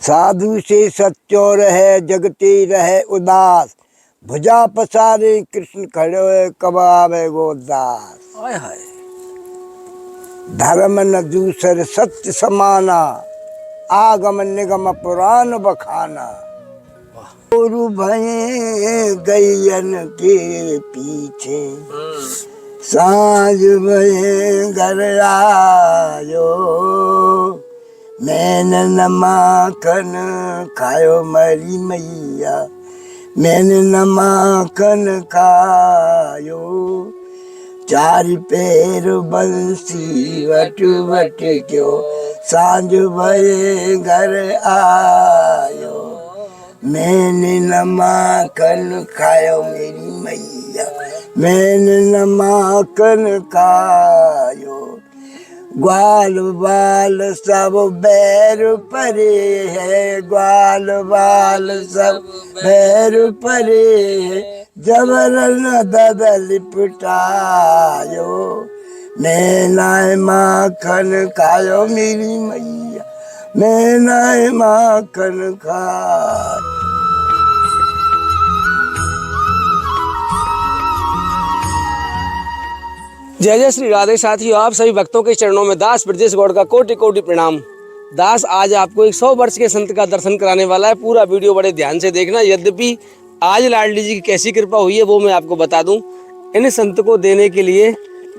साधु से सच्चो रहे जगते रहे उदास, भुजा पसारे कृष्ण खड़े कबावे गोदास। धर्म न दूसर सत्य समाना, आगम निगम पुराण बखाना। गुरु भये गैयन के पीछे, सांझ भये घर आयो। मैंने न माखन खायो मरी मैया, मैंने न माखन खायो। चार पैर बंसी वट वट क्यों, सांझ भये घर आयो। मैंने न माखन खायो मेरी मैया, मैंने न माखन खायो। ग्वाल बाल सब बैर परे है, ग्वाल बाल सब बैर परे है। जबरन दद लिपटायो, मैं नाय माखन खायो मेरी मैया, मैं नाय माखन खायो। जय जय श्री राधे। साथियों, आप सभी भक्तों के चरणों में दास ब्रजेश गौड़ का कोटि कोटि प्रणाम। दास आज आपको एक 100 वर्ष के संत का दर्शन कराने वाला है। पूरा वीडियो बड़े ध्यान से देखना। यद्यपि आज लाडली जी की कैसी कृपा हुई है वो मैं आपको बता दूं। इन संत को देने के लिए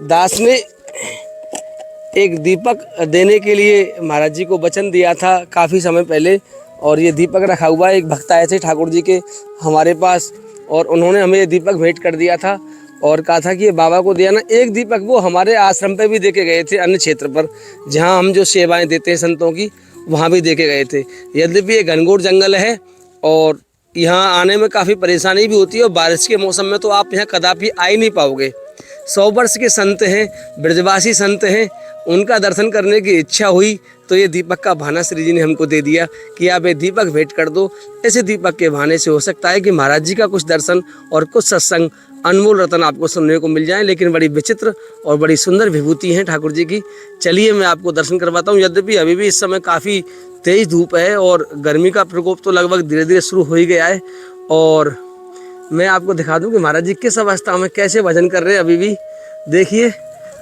दास ने एक दीपक देने के लिए महाराज जी को वचन दिया था काफ़ी समय पहले, और ये दीपक रखा हुआ है। एक भक्त आए थे ठाकुर जी के हमारे पास, और उन्होंने हमें ये दीपक भेंट कर दिया था और कहा था कि ये बाबा को दिया ना। एक दीपक वो हमारे आश्रम पे भी दे के गए थे, अन्य क्षेत्र पर जहाँ हम जो सेवाएं देते हैं संतों की, वहाँ भी दे के गए थे। यद्यपि ये घनघोर जंगल है और यहाँ आने में काफ़ी परेशानी भी होती है, और बारिश के मौसम में तो आप यहाँ कदापि आ ही नहीं पाओगे। 100 वर्ष के संत हैं, ब्रजवासी संत हैं, उनका दर्शन करने की इच्छा हुई तो ये दीपक का बहाना श्री जी ने हमको दे दिया कि आप ये दीपक भेंट कर दो। ऐसे दीपक के बहाने से हो सकता है कि महाराज जी का कुछ दर्शन और कुछ सत्संग, अनमोल रतन आपको सुनने को मिल जाए। लेकिन बड़ी विचित्र और बड़ी सुंदर विभूति हैं ठाकुर जी की। चलिए मैं आपको दर्शन करवाता हूँ। यद्यपि अभी भी इस समय काफ़ी तेज धूप है और गर्मी का प्रकोप तो लगभग धीरे धीरे शुरू हो ही गया है, और मैं आपको दिखा दूं कि महाराज जी किस अवस्था में कैसे भजन कर रहे हैं। अभी भी देखिए,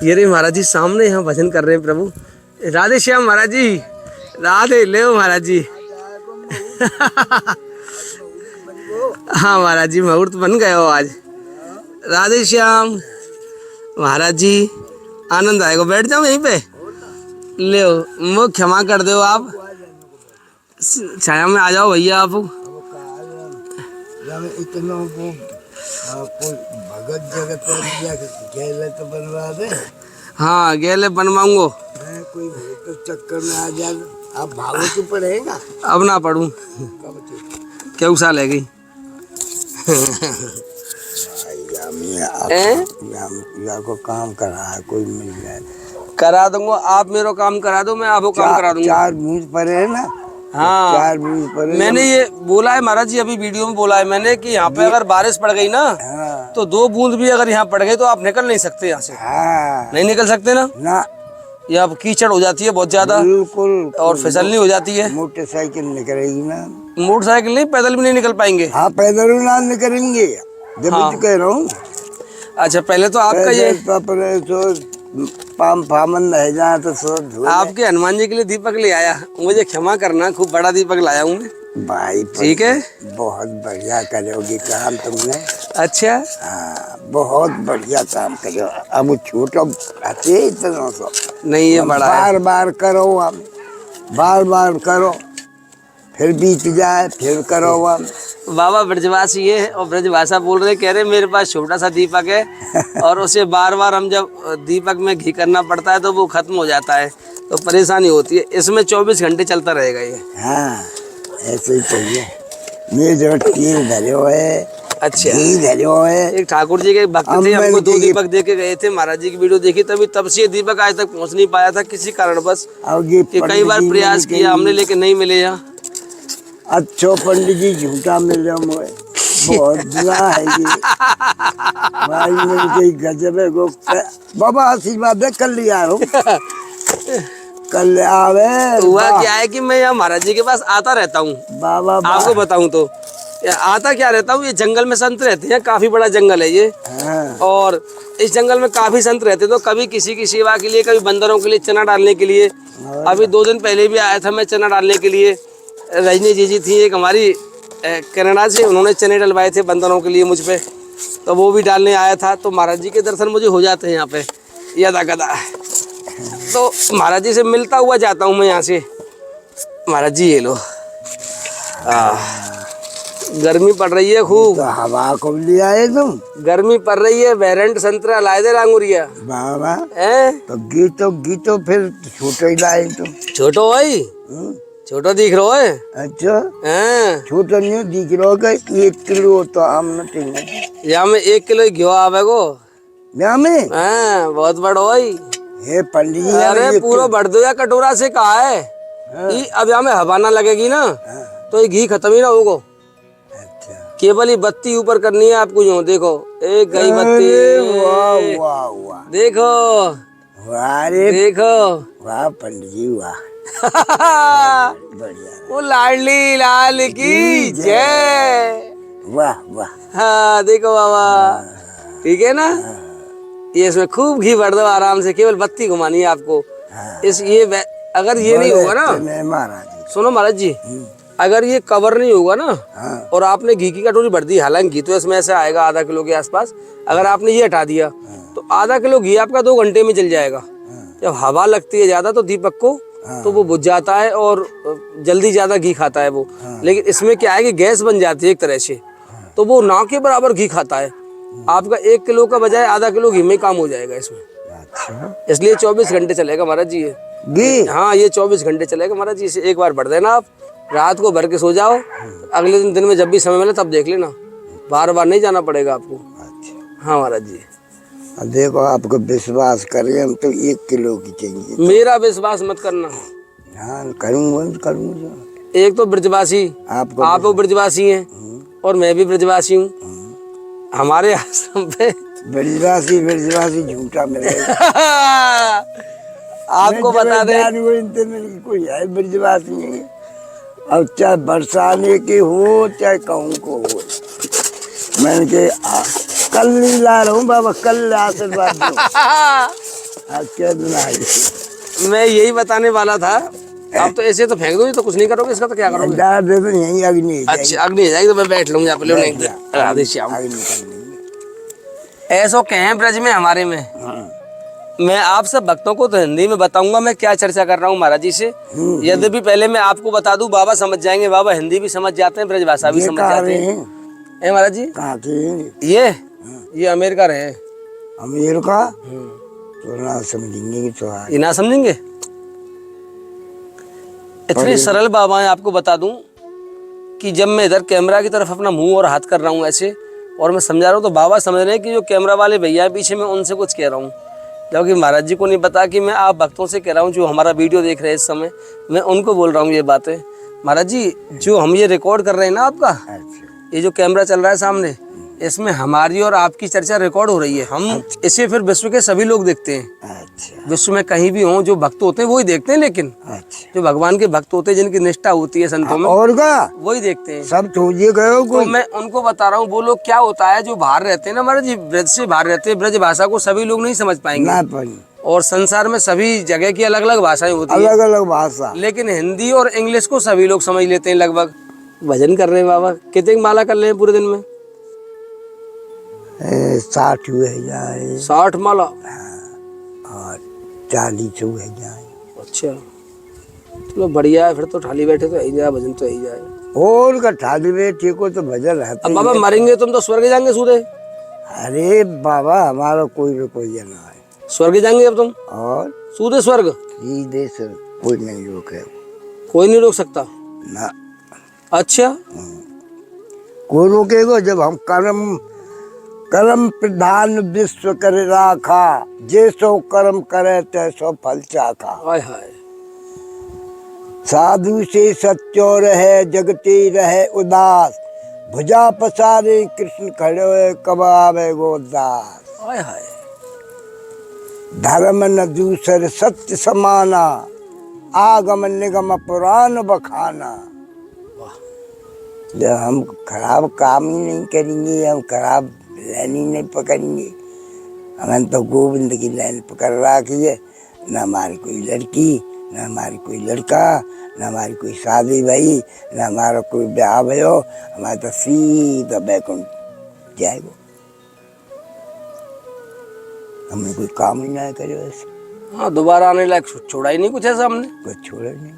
ये रे महाराज जी सामने यहाँ भजन कर रहे हैं। प्रभु राधे श्याम महाराज जी, राधे ले महाराज जी। हाँ महाराज जी, मुहूर्त बन गए हो आज। राधे श्याम महाराज जी, आनंद आएगा। बैठ जाओ यहीं पे, ले वो क्षमा कर दो, आप छाया में आ जाओ भैया। आप इतनों को भगत जगत गेले तो बनवा दे। हाँ गेले बनवाऊंगो। मैं कोई तो चक्कर में आ जा, आप भागो तो पड़ेगा। अब ना पढ़ूं, क्या साल है गई। को काम करा है, कोई मिल जाए करा दूंगा। आप मेरा काम करा दो, मैं आपको काम करा दूंगा। 4 बूंद पर है ना। हाँ 4 बूंद पर है। मैंने ये बोला है महाराज जी, अभी वीडियो में बोला है मैंने कि यहाँ पे अगर बारिश पड़ गई ना, हाँ। तो 2 बूंद भी अगर यहाँ पड़ गई तो आप निकल नहीं सकते यहाँ से। हाँ। नहीं निकल सकते ना। या कीचड़ हो जाती है बहुत ज्यादा, बिल्कुल, और फिसलनी हो जाती है। मोटरसाइकिल निकलेगी ना। मोटरसाइकिल नहीं, पैदल भी नहीं निकल पाएंगे। हाँ पैदल ना निकलेंगे, जब हाँ। तो कह रहा हूँ। अच्छा पहले तो आपका ये फामन रह जाए तो आपके हनुमान जी के लिए दीपक ले आया। मुझे क्षमा करना, खूब बड़ा दीपक लाया हूँ मैं भाई। ठीक है, बहुत बढ़िया करोगे काम तुमने। अच्छा हाँ बहुत बढ़िया काम करो। अब छोटा इतना तो नहीं, ये बड़ा बार बार करो, हम बार बार करो, फिर बीत जाए, फिर करो। हम बाबा ब्रजवासी है और ब्रजभाषा बोल रहे, कह रहे मेरे पास छोटा सा दीपक है और उसे बार बार हम जब दीपक में घी करना पड़ता है तो वो खत्म हो जाता है, तो परेशानी होती है। इसमें 24 घंटे चलता रहेगा ये। हाँ ऐसे ही चाहिए। मेरे जो तेल धरो है, अच्छा घी धरो है। एक ठाकुर जी के भक्त थे, हमको 2 दीपक दे के गए थे। महाराज जी की वीडियो देखी तभी, तब से ये दीपक आज तक पहुंच नहीं पाया था किसी कारणवश। कई बार प्रयास किया हमने लेकिन नहीं मिले यहाँ। अच्छो पंडित जी झूठा मिल रहा मुझे, बहुत बुरा है ये भाई। मेरी कोई गजब है। बाबा आशीर्वाद है, कर लिया हो। कल आवे। हुआ क्या है कि मैं यहाँ महाराज जी के पास आता रहता हूँ। बाबा आपको बताऊं तो आता क्या रहता हूँ, ये जंगल में संत रहते हैं, काफी बड़ा जंगल है ये। हाँ। और इस जंगल में काफी संत रहते, तो कभी किसी की सेवा के लिए, कभी बंदरों के लिए चना डालने के लिए। अभी 2 दिन पहले भी आया था मैं चना डालने के लिए। रजनी जी थी एक हमारी कनाडा से, उन्होंने चने डलवाए थे बंदरों के लिए मुझ पे, तो वो भी डालने आया था। तो महाराज जी के दर्शन मुझे हो जाते हैं यहाँ पे यदा कदा, तो महाराज जी से मिलता हुआ जाता हूँ मैं यहाँ से। महाराज जी ये लो, गर्मी पड़ रही है खूब। तो हवा को ले आए तुम। गर्मी पड़ रही है, वेरेंट संतरा लाए दे लांगुरिया बाबा हैं। तो गीतो फिर छोटे ही लाए तुम। छोटो भाई, छोटो दिख रहा है। अच्छा हैं, छोटा नहीं दिख रहा है। 1 किलो तो आम न चाहिए। यहाँ में 1 किलो घियो आवे को। यहाँ में हैं, बहुत बड़ो भाई। हे पंडित जी, अरे पूरा भर दो या कटोरा से कहा है कि अब यहाँ में हवा ना लगेगी ना, तो ये घी खत्म ही ना होगा। अच्छा केवल ही बत्ती ऊपर करनी है आपको। यूं देखो, एक गई बत्ती, वाह वाह वाह, देखो वाह रे देखो। वाह पंडित जी वाह, बढ़िया। वो लाडली लाल की जय। वाह वाह। हाँ देखो बाबा, ठीक है ना। ये इसमें खूब घी भर दो आराम से, केवल बत्ती घुमानी है आपको। इस ये अगर ये नहीं होगा ना, महाराज जी सुनो महाराज जी, अगर ये कवर नहीं होगा ना, हाँ। और आपने घी की कटोरी भर दी, हालांकि घी तो इसमें ऐसे आएगा आधा किलो के आसपास, अगर आपने ये हटा दिया तो आधा किलो घी आपका 2 घंटे में जल जाएगा। जब हवा लगती है ज्यादा तो दीपक को, तो वो बुझ जाता है और जल्दी ज्यादा घी खाता है वो। लेकिन इसमें क्या है कि गैस बन जाती है एक तरह से, तो वो ना के बराबर घी खाता है। आपका 1 किलो का बजाय आधा किलो घी में काम हो जाएगा इसमें। अच्छा इसलिए 24 घंटे चलेगा महाराज जी ये घी। हाँ, ये 24 घंटे चलेगा महाराज जी। इसे एक बार भर देना आप, रात को भर के सो जाओ, अगले दिन में जब भी समय मिले तब देख लेना, बार बार नहीं जाना पड़ेगा आपको। अच्छा हाँ महाराज जी। अब देखो आपको विश्वास करें हम तो 1 किलो की चाहिए। मेरा विश्वास मत करना। हाँ करूँगा। एक तो ब्रजवासी, आपको आप वो ब्रजवासी हैं और मैं भी ब्रजवासी हूँ। हमारे आश्रम पे ब्रजवासी झूठा मिलेगा। आपको बता दें, कोई है ब्रजवासी नहीं है। अब चाहे बरसाने के हो चाहे कहूँ को हो, मैंने के कल नहीं ला रहा हूँ बाबा, कल आशीर्वाद दो। आज क्या दिन आई। मैं यही बताने वाला था। आप तो ऐसे तो फेंक दो, तो कुछ नहीं करोगे इसका, तो क्या करोगे? डाल दे तो यहीं अग्नि। अच्छा अग्नि जाएगी तो मैं बैठ लूंगा यहाँ पे। राधे श्याम। ऐसो कहें ब्रज में हमारे में। मैं आप सब भक्तों को तो हिंदी में बताऊंगा मैं क्या चर्चा कर रहा हूँ महाराज जी से। यद्यपि पहले मैं आपको बता दूं, बाबा समझ जाएंगे, बाबा हिंदी भी समझ जाते हैं, ब्रज भाषा भी समझ जाते हैं। महाराज जी कहाँ के? ये अमेरिका रहे। अमेरिका तो ना समझेंगे तो ये ना समझेंगे। इतने सरल बाबा हैं, आपको बता दूं कि जब मैं इधर कैमरा की तरफ अपना मुंह और हाथ कर रहा हूँ ऐसे, और मैं समझा रहा हूँ, तो बाबा समझ रहे हैं कि जो कैमरा वाले भैया पीछे मैं उनसे कुछ कह रहा हूँ, जबकि महाराज जी को नहीं पता कि मैं आप भक्तों से कह रहा हूँ जो हमारा वीडियो देख रहे हैं इस समय। मैं उनको बोल रहा हूँ ये बातें। महाराज जी जो हम ये रिकॉर्ड कर रहे हैं ना आपका, ये जो कैमरा चल रहा है सामने, इसमें हमारी और आपकी चर्चा रिकॉर्ड हो रही है। हम इसे फिर विश्व के सभी लोग देखते हैं। विश्व में कहीं भी हों, जो भक्त होते हैं वही देखते हैं, लेकिन जो भगवान के भक्त होते हैं, जिनकी निष्ठा होती है संतों में, और वही देखते हैं। सब खोजे गए। तो मैं उनको बता रहा हूँ, वो लोग क्या होता है जो बाहर रहते हैं ना महाराज जी, ब्रज से बाहर रहते हैं, ब्रज भाषा को सभी लोग नहीं समझ पाएंगे। और संसार में सभी जगह की अलग अलग भाषाएं होती है, अलग अलग भाषा, लेकिन हिंदी और इंग्लिश को सभी लोग समझ लेते हैं लगभग। भजन कर रहे हैं बाबा, कितने माला कर रहे हैं पूरे दिन में? 60 हुए जाए। 60 माला और 40 हुए जाए। अच्छा चलो बढ़िया है, फिर तो ठाली बैठे तो ही जाए, भजन तो ही जाए। और का ठाली बैठे को तो भजन है। अब बाबा मरेंगे तुम तो स्वर्ग जाएंगे सूदे। अरे बाबा हमारा कोई जना है, स्वर्ग जाएंगे अब तुम, और सूदे स्वर्ग सीधे से कोई नहीं रोके, कोई नहीं रोक सकता ना। अच्छा कोई रोकेगा जब हम कर्म प्रधान विश्व कर राखा, जैसो कर्म करे तैसो फल चाखा। हाय हाय। साधु से सच्चो रहे जगती रहे उदास, भुजा पसारे कृष्ण खड़े कब आवे गोदास। हाय हाय। धर्म न दूसर सत्य समाना, आगमन निगम पुराण बखाना। जब हम खराब काम ही नहीं करेंगे, हम खराब लाइन ही नहीं पकड़ेंगे। हमने तो गोविंद की लाइन पकड़ रखी है। न हमारी कोई लड़की, न हमारी कोई लड़का, न हमारी कोई शादी भई, न हमारा कोई ब्याह भयो। हमारा तो सीधा बैकुंठ जाएगा। हमने कोई काम ही ना करे वैसे। हाँ, दोबारा आने लायक छोड़ा ही नहीं कुछ ऐसा हमने। कुछ छोड़ा नहीं,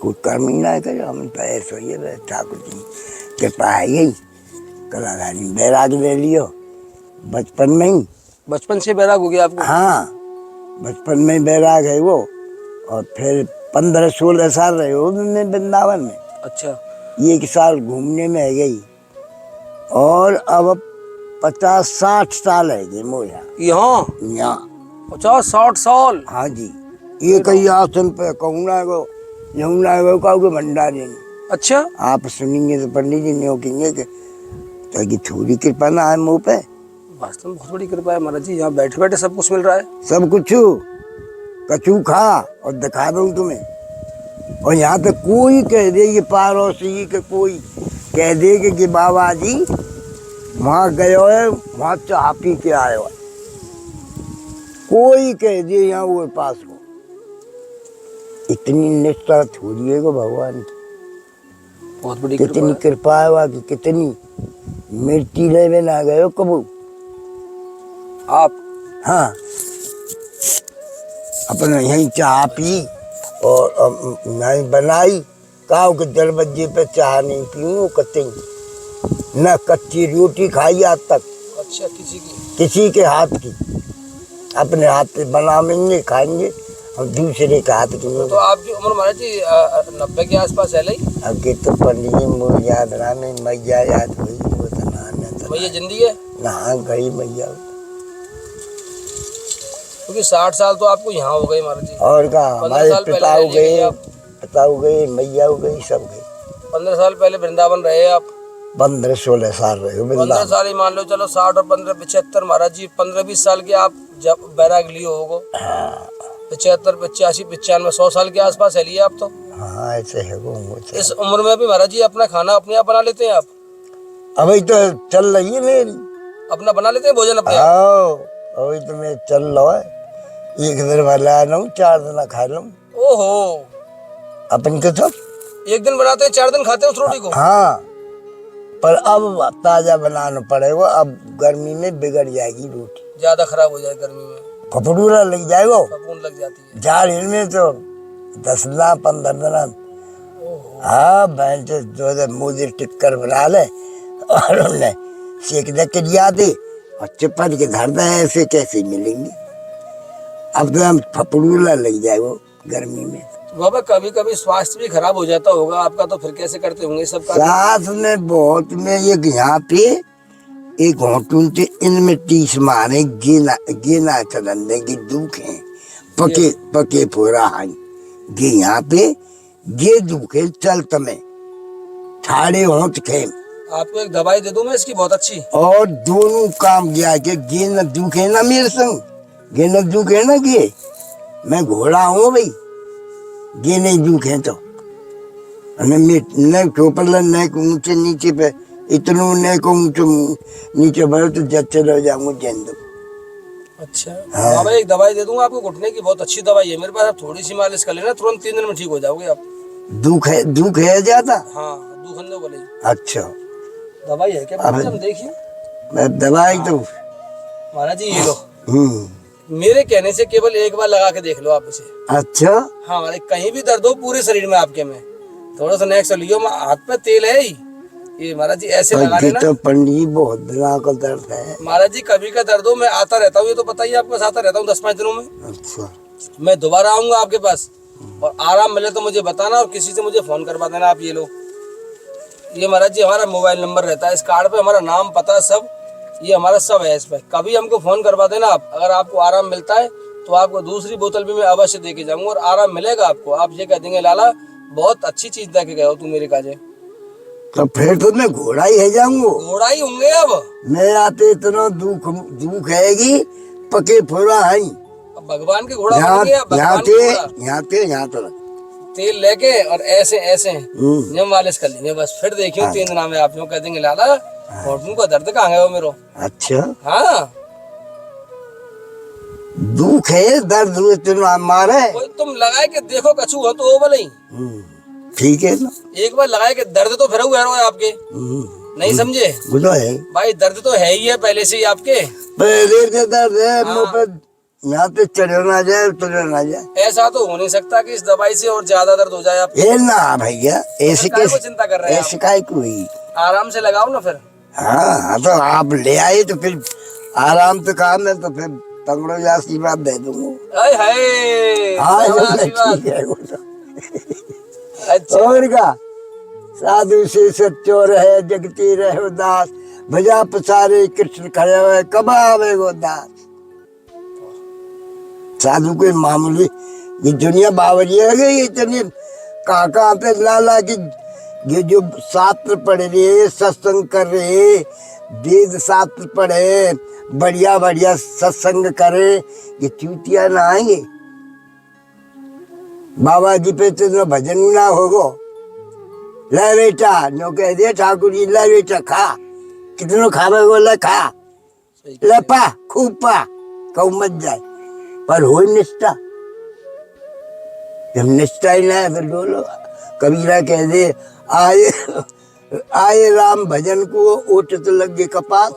कोई कर्म ही ना करे। हम तो ऐसा ही है, ठाकुर जी कृपा है यही। कलाधारी बैराग ले लियो बचपन में ही। बचपन से बैराग हो गया आपको? हाँ, बचपन में बैराग है वो। और फिर 15-16 साल रहे हो मैं वृंदावन में। अच्छा। 1 साल घूमने में है गई। और अब 50-60 साल है गए मोया यहाँ। 50-60 साल? हाँ जी। एक ही आसन पे कहूना गो यमुना गो कहोगे भंडारी। अच्छा। आप सुनेंगे तो पंडित जी ने कहेंगे कि ताकि थोड़ी कृपा ना है मुँह पे। वास्तव में बहुत बड़ी कृपा है महाराज जी, यहाँ बैठे बैठे सब कुछ मिल रहा है। सब कुछ कचू खा और दिखा दूं तुम्हें। और यहाँ पे कोई कह दे कि पाड़ोसी के कोई कह दे कि बाबा जी वहाँ गए है, वहाँ चाह पी के आए हो, कोई कह दे यहाँ वो पास को। इतनी निष्ठा थोड़ी है भगवान की। बहुत बड़ी कितनी कृपा है वहाँ की, कितनी मिर्ची लेवे ना गए हो कबू आप? हाँ, अपने यहीं चाह पी और नहीं बनाई। काऊ के दरवाजे पे चाह नहीं पीऊँ कतई, न कच्ची रोटी खाई आज तक। अच्छा, किसी के हाथ की। अपने हाथ से बनाएंगे खाएंगे, हम दूसरे के हाथ की। तो आपकी उम्र महाराज जी 90 के आसपास है नहीं? अब के तो पंडित जी मुझे याद रहा नहीं, मैया याद हुई वो तो मैया जिंदगी है? नहा गई मैया। क्योंकि 60 साल तो आपको यहाँ हो गए महाराज जी। और कहा हमारे पिता हो गए, मैया हो गई, सब गई। 15 साल पहले वृंदावन रहे आप? 15-16 साल रहे हो 15 साल ही मान लो, चलो 60 और 15 75 महाराज जी 15-20 साल के आप जब बैराग लिए होगो। 75 85 95 100 साल के आसपास है लिए आप तो। हाँ ऐसे है वो। इस उम्र में भी महाराज जी अपना खाना अपने आप बना लेते हैं आप? अभी तो चल रही है मेरी। अपना बना लेते हैं भोजन अपने? अभी तो मैं चल रहा है। 1 दिन वाला ना 4 दिन खा लूं। ओहो, अपन के तो 1 दिन बनाते हैं 4 दिन खाते हो उस रोटी को? हाँ, पर अब ताजा बनाना पड़ेगा। अब गर्मी में बिगड़ जाएगी रोटी, ज्यादा खराब हो जाए गर्मी में, फफड़ूरा लग जाएगा। फफूंद लग जाती है। झाड़ में तो 10 दिन 15 दिन। हाँ बहन से जो मुझे टिक्कर बना ले और उन्हें सेक दे के दिया दे और चिपट के धर दे, ऐसे कैसे मिलेंगे। अब तो हम फफड़ूला लग जाएगा गर्मी में। बाबा कभी कभी स्वास्थ्य भी खराब हो जाता होगा आपका, तो फिर कैसे करते होंगे सब काम? साथ में बहुत में एक यहाँ पे एक होटल से इनमें 30 मारे गेना चलन देंगे दुख है पके पूरा हाई गे यहाँ पे गे दुख है चल तमें ठाड़े होंठ खे। आपको एक दवाई दे दूं मैं इसकी बहुत अच्छी। और दोनों काम गया के गे न दुख है ना मेरे संग, गे न दुख है ना गे मैं घोड़ा हूँ भाई, गे नहीं दुख है तो न ठोपल न ऊंचे नीचे पे इतनों न को नीचे बढ़ो तो जच्चे रह जाऊंगा जैन। अच्छा हाँ भाई, एक दवाई दे दूंगा आपको घुटने की, बहुत अच्छी दवाई है मेरे पास। आप थोड़ी सी मालिश कर लेना, तुरंत 3 दिन में ठीक हो जाओगे आप। दुख है ज्यादा? हाँ दुखन बोले। अच्छा दवाई है क्या? हम देखिए। मैं दवाई तो महाराज जी ये लो, मेरे कहने से केवल एक बार लगा के देख लो आप इसे। अच्छा हाँ, कहीं भी दर्द हो पूरे शरीर में आपके में थोड़ा सा नेक्स्ट लियो, हाथ पे तेल है ही ये महाराज जी, ऐसे लगा लेना। तो पंडित बहुत दिनों का दर्द है महाराज जी, कभी का दर्द हो मैं आता रहता हूँ, ये तो बताइए आपके पास आता रहता हूँ 10-5 दिनों में। अच्छा मैं दोबारा आऊंगा आपके पास, और आराम मिले तो मुझे बताना और किसी से मुझे फोन करवा देना। आप ये लो, ये महाराज जी हमारा मोबाइल नंबर रहता है इस कार्ड पे, हमारा नाम पता सब ये हमारा सब है इस पे, कभी हमको फोन करवा देना आप। अगर आपको आराम मिलता है तो आपको दूसरी बोतल भी मैं अवश्य दे के जाऊंगा और आराम मिलेगा आपको। आप ये कह देंगे लाला बहुत अच्छी चीज दे के गए हो तू मेरे काजे। तो फिर तो मैं घोड़ा ही है जाऊंगा। घोड़ा ही होंगे अब मैं आते इतना दुख हैगी पके फोड़ा है। भगवान के घोड़ा यहाँ बनेंगे या भगवान के घोड़ा? यहाँ तो तेल लेके और ऐसे ऐसे जम वालिश कर लेंगे बस। फिर देखियो 3 दिन में आप यूँ कह देंगे लाला घुटनों का दर्द कहाँ गया वो मेरो। अच्छा हाँ दुख है दर्द हुए तो मारे। कोई तुम लगाए के देखो कछु हो तो वो भले ही। ठीक है ना। एक बार लगाए के दर्द तो फिर हुआ है आपके, नहीं समझे? वो तो है भाई, दर्द तो है ही है पहले से ही आपके। पहले से दर्द है मुँह पे, यहाँ पे चढ़ ना जाए उतर ना जाए। ऐसा तो हो नहीं सकता कि इस दवाई से और ज्यादा दर्द हो जाए आपको। ये ना भैया ऐसे काहे को चिंता कर रहे हैं ऐसे काय को हुई। आराम से लगाओ ना फिर। हाँ तो आप ले आए तो फिर आराम से काम है तो फिर तंगड़ो या आशीर्वाद दे दूंगा। हाय हाय हाँ आशीर्वाद। ठीक है वो तो। अच्छा और का साधु से सच्चो रहे जगती रहे उदास, भजा पसारे कृष्ण खड़े हुए कब आवे गो दास। साधु कोई मामूली ये दुनिया बावरी है गई इतनी कहाँ पे लाला की ये जो शास्त्र पढ़ रहे सत्संग कर रहे वेद शास्त्र पढ़े बढ़िया बढ़िया सत्संग करे ये चूतिया ना आएंगे। बाबा जी पे तो भजन ना होगो। ले बेटा नो कह दे ठाकुर जी ले बेटा खा कितनो खावे बोला खा ले पा खूब पा कहू मत जाए पर हो निष्ठा। जब निष्ठा ही ना है फिर डोलो। कबीरा कह दे आए आए राम भजन को ओट तो लग गए कपास।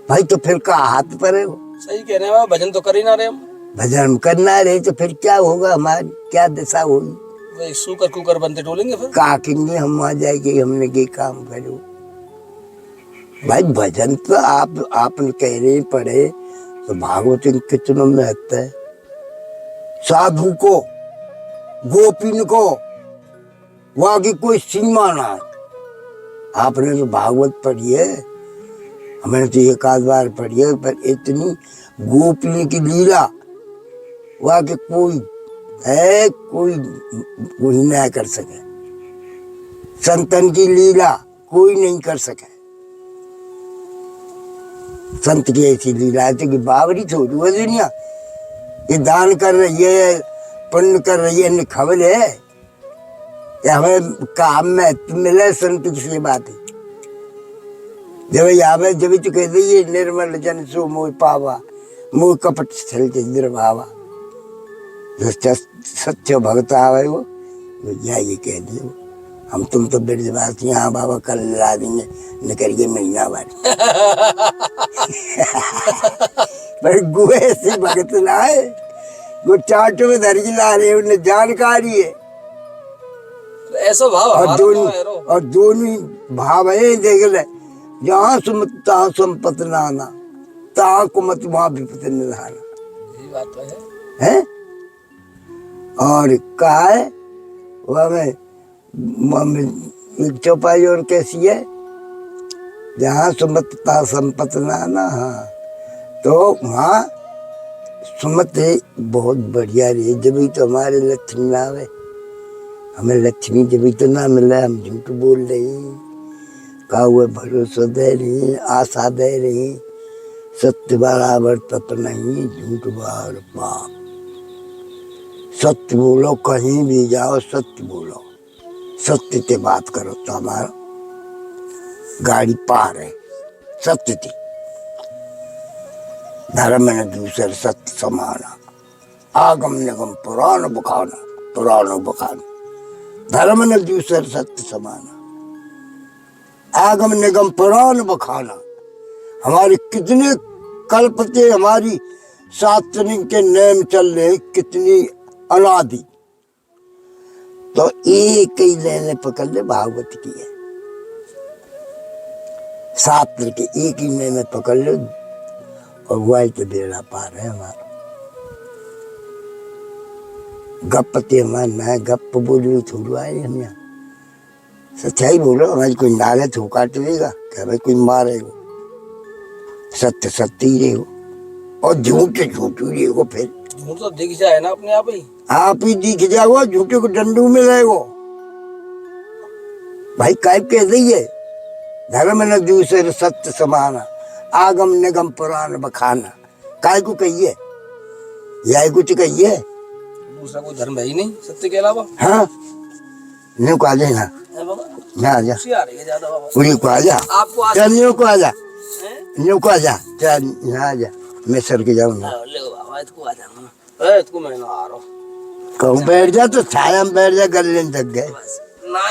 भाई तो फिर का हाथ पर है वो। सही कह रहे हैं, भजन तो कर ही ना रहे हम। भजन करना रहे तो फिर क्या होगा हमारी क्या दशा होगी। वही सूकर कुकर बनते टोलेंगे फिर। काकेंगे हम वहां जाएंगे हमने ये काम करो। भाई भजन तो आपने कह रहे पढ़े तो भागवत कितनों में आता है। साधु को गोपीन को वहां की कोई सीमा ना है। आपने तो भागवत पढ़ी है हमने तो एक आध बार पढ़ी है पर इतनी गोपीन की लीला वहां के कोई है कोई नहीं कर सके। संतन की लीला कोई नहीं कर सके। संत की ऐसी लीला है कि बावरी थोड़ी वो दुनिया ये दान कर रही है पुण्य कर रही है खबर है या हमें काम में मिले संत की बात है। जब आवे जब तो कह दे निर्मल जन सो मोह पावा मोह कपट स्थल चंद्र बाबा। जो सच्चे भक्त आवे वो ये कह दियो हम तुम तो ब्रजवासी हाँ बाबा कल ला देंगे न करिए महीना भर। पर गुए से भगत लाए वो चाटो में धरगी ला रहे उन्हें जानकारी है। ऐसा भाव और दोनों भाव है देख ले जहाँ सुमत तहाँ संपत नाना तहाँ कुमत वहाँ विपत निधाना। ये बात तो है और कहा है वह में चौपाई और कैसी है जहाँ सुमत तहाँ संपत नाना। हाँ तो वहाँ सुमत बहुत बढ़िया रही जब तो हमारे लक्ष्मी ना आवे। हमें लक्ष्मी जब तो ना मिले हम झूठ बोल रही का हुए भरोसा दे रही आशा दे रही। सत्य बराबर तप नहीं झूठ बार पाप। सत्य बोलो कहीं भी जाओ सत्य बोलो सत्य ते बात करो तो हमारा गाड़ी पार है। सत्य थी धर्म न दूसर सत्य समाना आगम निगम पुराण बखाना। धर्म न दूसर सत्य समाना आगम निगम पुराण बखाना। हमारे कितने कल्पते हमारी शास्त्र के नेम चल रहे कितनी अनादि। तो एक ही लेने पकड़ ले भागवत की है शास्त्र के एक ही लेने पकड़ ले और वही तो बेड़ा पार है हमारा। गप्पते हमारे ना गप्प बोल थोड़ी आए हम यहाँ सच्चाई बोलो। हमारी कोई नाले थोका टलेगा क्या भाई कोई मारेगा। सत्य सत्य ही रहेगो और झूठ झूठ ही रहेगो। फिर झूठ तो दिख जाए ना अपने आप ही दिख जाओ झूठे को डंडू में रहेगो। भाई काय कह रही है धर्म न दूसरे सत्य समाना आगम निगम पुराण बखाना। काय को कहिए यही कुछ कहिए। दूसरा कोई धर्म है ही नहीं सत्य के अलावा। हाँ न्यू को आ जाए ना, है बाबा, ना आ जा, खुशी आ रही है ज्यादा बाबा। पूरी को आ जा, आपको आज चल न्यू को आ जा, हैं? न्यू को आ जा, चल यहाँ आ जा, मैं सर के जाऊंगा। ले बाबा इसको आ जाना, इसको मैं ना आ रहा हूँ। कहूँ बैठ जा तो छाया में बैठ जा, गले में तक गए बस ना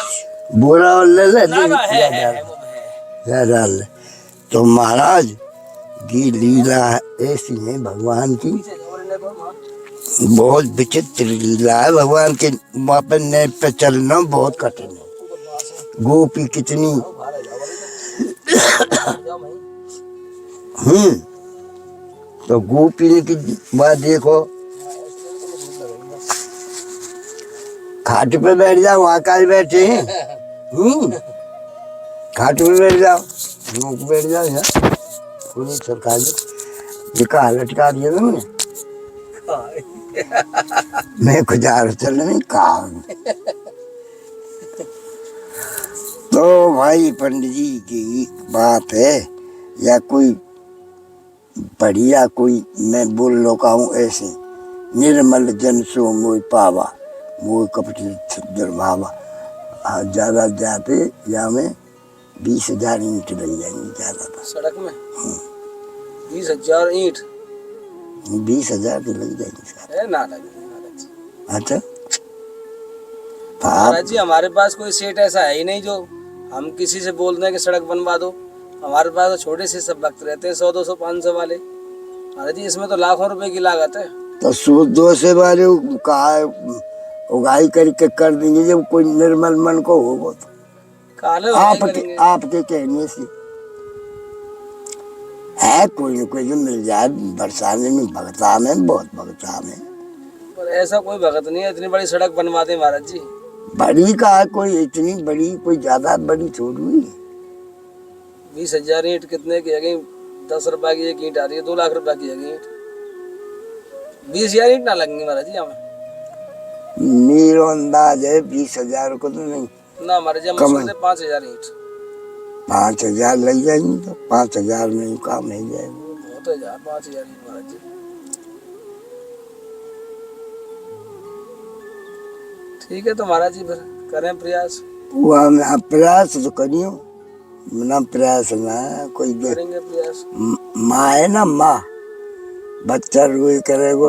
बोरा और ले ले ना ना या है वो है। डाल ले। तो महाराज की लीला ऐसी है भगवान की, पीछे जाओ रे देखो माँ। बहुत विचित्र लीला है भगवान के। अपन ने पे चलना बहुत कठिन है। गोपी कितनी तो गोपी की बात देखो, खाट पे बैठ जाओ, वहाँ का बैठे हैं। खाट पे बैठ जाओ, मुँह बैठ जाओ यार, पूरी सरकार ये कहा लटका दिया तुमने, मैं गुजार चल नहीं कहा। तो भाई पंडित जी की बात है या कोई बढ़िया कोई मैं बोल लो का हूँ ऐसे, निर्मल जन सो मोह पावा मोह कपट दुर्भावा। ज्यादा जाते या में 20,000 ईंट लग जाएंगे ज्यादा तो सड़क में 20,000 ईंट 20,000 तो लग जाएंगे है ना लगे। अच्छा महाराज जी हमारे पास कोई सेठ ऐसा है ही नहीं जो हम किसी से बोल दें कि सड़क बनवा दो। हमारे पास तो छोटे से सब वक्त रहते हैं 100, 200, 500 वाले। महाराज जी इसमें तो लाखों रुपए की लागत है। तो 100-200 वाले कहा उगाई करके कर देंगे जब कोई निर्मल मन को होगा तो। काले आपके कहने से है कोई न कोई जो मिल जाए बरसाने में भगता में बहुत भगता में, पर ऐसा कोई भगत नहीं है इतनी बड़ी सड़क बनवा दे महाराज जी। बड़ी का कोई इतनी बड़ी कोई ज्यादा बड़ी थोड़ी हुई। 20,000 ईंट कितने की है? 10 रुपए की एक ईंट आ रही है, 2 लाख रुपए की है ईंट। 20,000 ईंट ना लगेंगे महाराज जी हमें। मेरा अंदाज है 20,000 को तो नहीं ना महाराज जी मुश्किल से 5,000 ईंट। 5,000 लग जाएंगे तो 5,000 में काम नहीं जाएगा। बहुत है यार 5,000 ईंट महाराज जी। ठीक है तो महाराज जी फिर करें प्रयास। वह मैं प्रयास तो करियो ना, प्रयास ना कोई करेंगे प्रयास। माँ है ना माँ, बच्चा रोए करेगो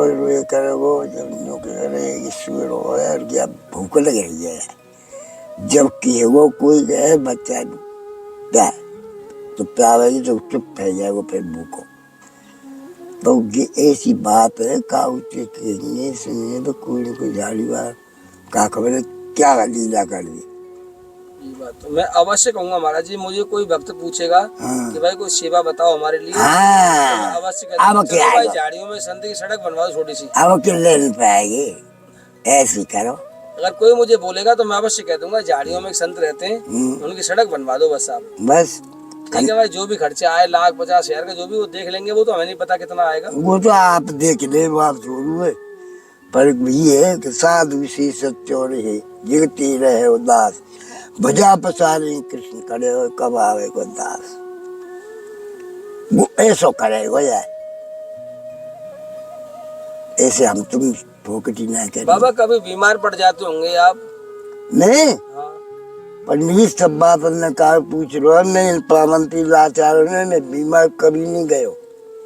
जब नो करे ईश्वर हो यार क्या भूख लग रही है, जब कहेगो कोई गए बच्चा क्या तो प्यावेगी तो चुप रह जाएगा फिर भूखो। तो ये ऐसी बात है काउचे कहने सुनिए तो कोई न कोई झाड़ी बार का खबर है क्या लीला कर दी। ये बात तो मैं अवश्य कहूंगा महाराज जी। मुझे कोई भक्त पूछेगा कि भाई कोई सेवा बताओ हमारे लिए, तो अवश्य कहूंगा चलो भाई झाड़ियों में संत की सड़क बनवा दो छोटी सी। अब क्यों ले नहीं पाएगी, ऐसी करो। अगर कोई मुझे बोलेगा तो मैं अवश्य कह दूंगा झाड़ियों में एक संत रहते हैं उनकी सड़क बनवा दो बस आप। बस ठीक है भाई, जो भी खर्चे आए 1,50,000 का जो भी वो देख लेंगे, वो तो हमें नहीं पता कितना आएगा। वो तो आप देख ले बात छोड़ू है, पर ये है कि साधु सी सच्चोर है जिगती रहे उदास, भजा पसारी कृष्ण करे हो कब आवे को दास। वो ऐसा करे हो जाए, ऐसे हम तुम फोकटी ना करें। बाबा कभी बीमार पड़ जाते होंगे आप? नहीं हाँ। पंडित सब बात ने कहा पूछ रो नहीं पामंती लाचार ने बीमार कभी नहीं गए।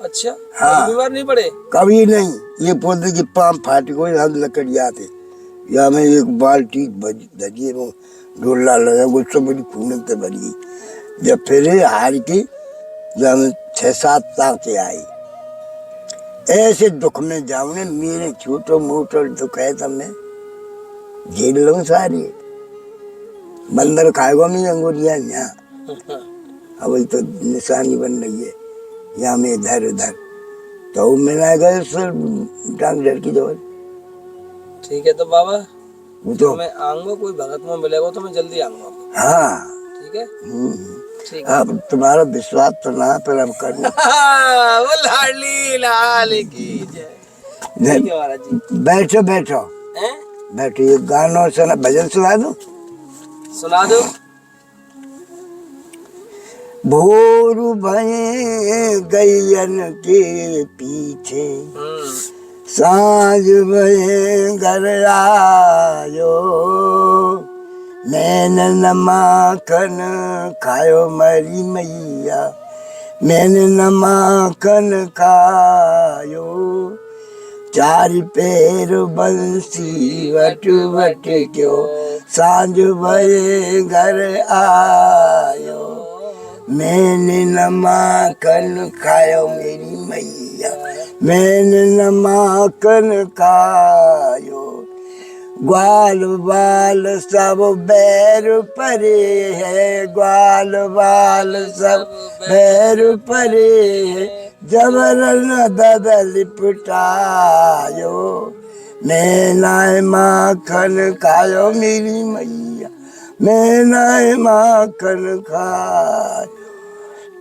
अच्छा हाँ। बीमार नहीं पड़े कभी नहीं। ये पौधे की पाम फाट गई हम लकड़िया थे या में एक बाल्टी धरिए डोला लगा गुस्सा बड़ी खून से भर गई। जब फिर हार की जब 6-7 साल के आई ऐसे दुख में जाऊंगे मेरे छोटो मोटो दुख है तब मैं झेल लूँ सारी। बंदर खाएगा मैं अंगूरिया यहाँ अब वही तो निशानी बन रही है यहाँ में इधर उधर तो मैंने गए सर डॉक्टर की दवा। ठीक है तो बाबा वो तो मैं आऊंगा, कोई भगत में मिलेगा तो मैं जल्दी आऊंगा। हाँ ठीक है ठीक अब तुम्हारा विश्वास तो ना पर अब करना। वो लाडली लाल की जय। ठीक है महाराज जी। बैठो बैठो हैं? बैठो, ये गाना सुना भजन सुना दो। सुना दो। भोर भये गैयन के पीछे सांझ भये घर आयो, मैंने न माखन खायो मरी मैया, मैंने न माखन खायो। चार पैर बंसी वट वट क्यों, सांझ भये घर आयो, मैंने न माखन खायो मेरी मैया, मैंने न माखन खायो। ग्वाल बाल सब बैर परे है, ग्वाल बाल सब बैर परे है, जबर न ददल लिपटायो, मैं नाय माखन खायो मेरी मैया, मैं नाय माखन खायो।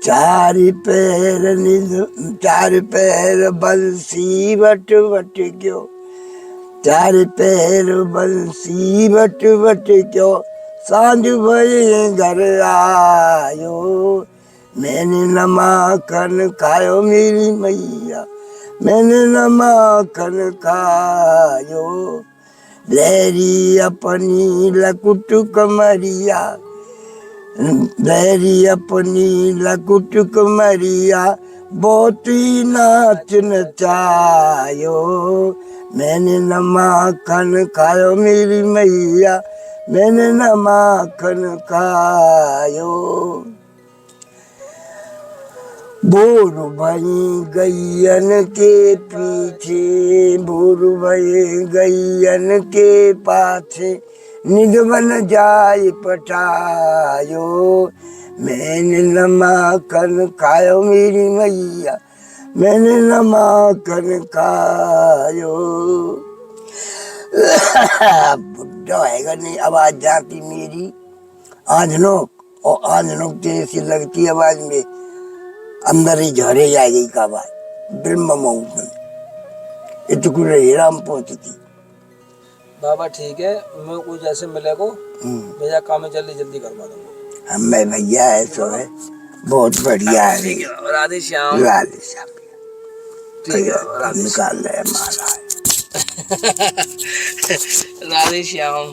चार पैर बंसी वट वट क्यों, चार पैर बंसी वट वट क्यों, सांझ भये घर आयो, मैंने न माखन खायो मेरी मैया, मैंने न माखन खायो। लहरी अपनी लकुट कमरिया, लहरी अपनी लकुट कमरिया, बहुत ही नाच नचायो, मैंने न माखन खायो मेरी मैया, मैंने न माखन खायो। भोर भई गैयन के पीछे, भोर भई गैयन के पाछे, निधवन जाय पटायो, मैंने न माखन खायो मेरी मैया, मैंने न माखन खायो। बुढ़ा हैगा नहीं, आवाज जाती मेरी आंधनों, और आंधनों जैसी लगती आवाज में अंदर ही झरे जाएगी का आवाज, ब्रह्म मुहूर्त इतकु राम पहुंचती। बाबा ठीक है, मैं कुछ जैसे मिले को मेरा काम है, जल्दी जल्दी करवा दूंगा। हमें भैया ऐसा है, बहुत बढ़िया है। राधे श्याम, राधे श्याम। ठीक है, निकाल रहे हमारा राधे श्याम।